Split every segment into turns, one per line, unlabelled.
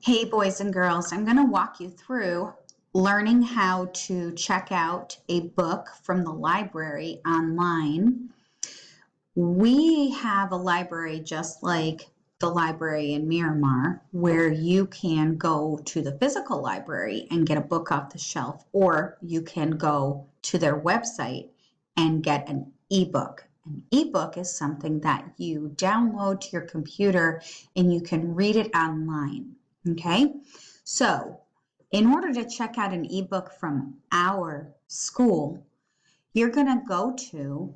Hey boys and girls, I'm going to walk you through learning how to check out a book from the library online. We have a library just like the library in Miramar where you can go to the physical library and get a book off the shelf, or you can go to their website and get an ebook. An ebook is something that you download to your computer and you can read it online. Okay, so in order to check out an ebook from our school, you're going to go to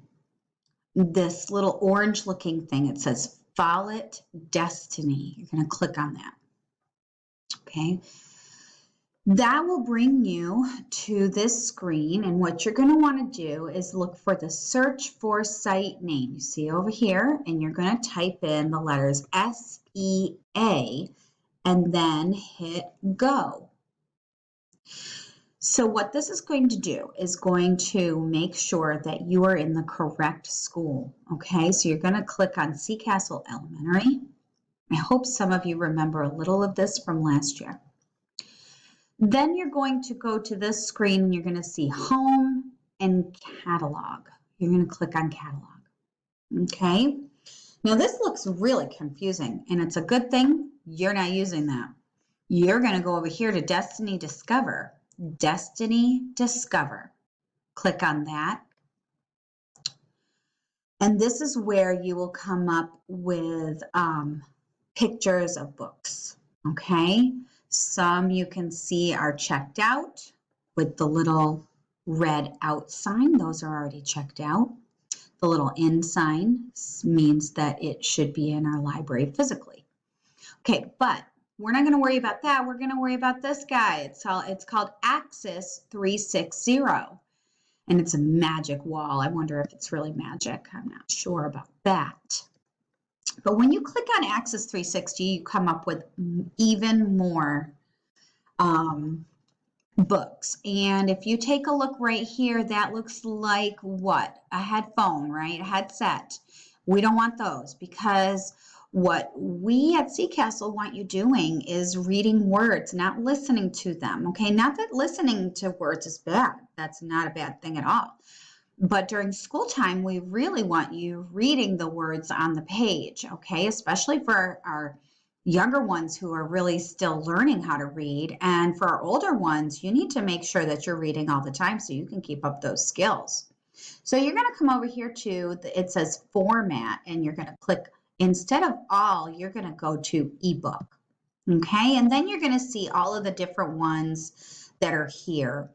this little orange looking thing. It says Follett Destiny. You're going to click on that. Okay, that will bring you to this screen, and what you're going to want to do is look for the search for site name. You see over here, and you're going to type in the letters SEA and then hit go. So what this is going to do is going to make sure that you are in the correct school. Okay, so you're going to click on Sea Castle Elementary. I hope some of you remember a little of this from last year. Then you're going to go to this screen and you're going to see Home and Catalog. You're going to click on Catalog. Okay, now this looks really confusing, and it's a good thing you're not using that. You're going to go over here to Destiny Discover. Destiny Discover. Click on that. And this is where you will come up with pictures of books. Okay, some you can see are checked out with the little red out sign. Those are already checked out. The little in sign means that it should be in our library physically. Okay, but we're not going to worry about that. We're going to worry about this guy. It's called Axis 360, and it's a magic wall. I wonder if it's really magic. I'm not sure about that. But when you click on Axis 360, you come up with even more books. And if you take a look right here, that looks like what? A headphone, right? A headset. We don't want those, because what we at Sea Castle want you doing is reading words, not listening to them. Okay, not that listening to words is bad. That's not a bad thing at all. But during school time, we really want you reading the words on the page, okay? Especially for our younger ones who are really still learning how to read. And for our older ones, you need to make sure that you're reading all the time so you can keep up those skills. So you're going to come over here to, it says format, and you're going to click, instead of all, you're going to go to ebook. Okay, and then you're going to see all of the different ones that are here.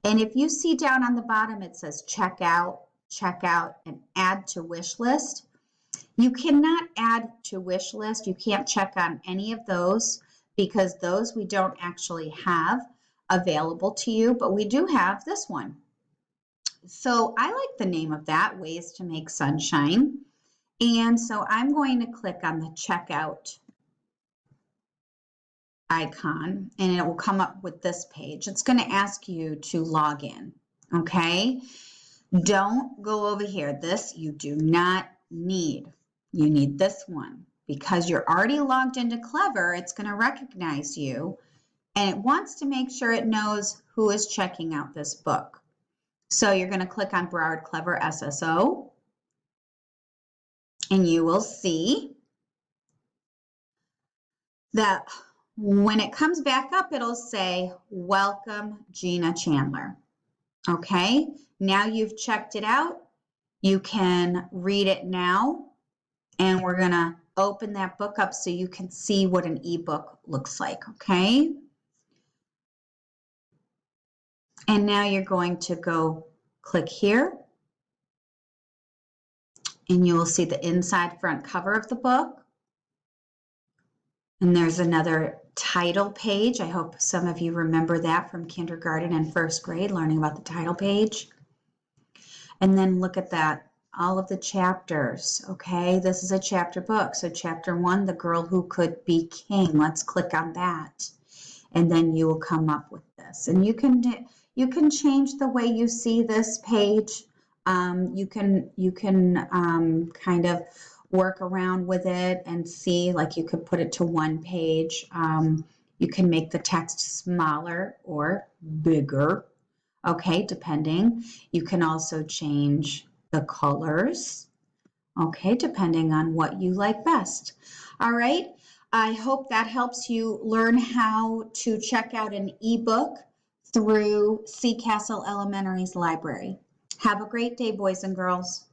And if you see down on the bottom, it says check out, and add to wish list. You cannot add to wish list. You can't check on any of those, because those we don't actually have available to you, but we do have this one. So I like the name of that, Ways to Make Sunshine. And so I'm going to click on the checkout icon, and it will come up with this page. It's going to ask you to log in. Okay, don't go over here. This you do not need. You need this one, because you're already logged into Clever. It's going to recognize you, and it wants to make sure it knows who is checking out this book. So you're going to click on Broward Clever SSO, and you will see that when it comes back up, it'll say, welcome, Gina Chandler. Okay, now you've checked it out. You can read it now, and we're going to open that book up so you can see what an ebook looks like. Okay, and now you're going to go click here, and you will see the inside front cover of the book. And there's another title page. I hope some of you remember that from kindergarten and first grade, learning about the title page. And then look at that, all of the chapters. Okay, this is a chapter book. So chapter 1, The Girl Who Could Be King. Let's click on that. And then you will come up with this. And you can change the way you see this page. You can kind of work around with it and see, like you could put it to one page. You can make the text smaller or bigger, okay, depending. You can also change the colors, okay, depending on what you like best. All right, I hope that helps you learn how to check out an ebook through Sea Castle Elementary's library. Have a great day, boys and girls.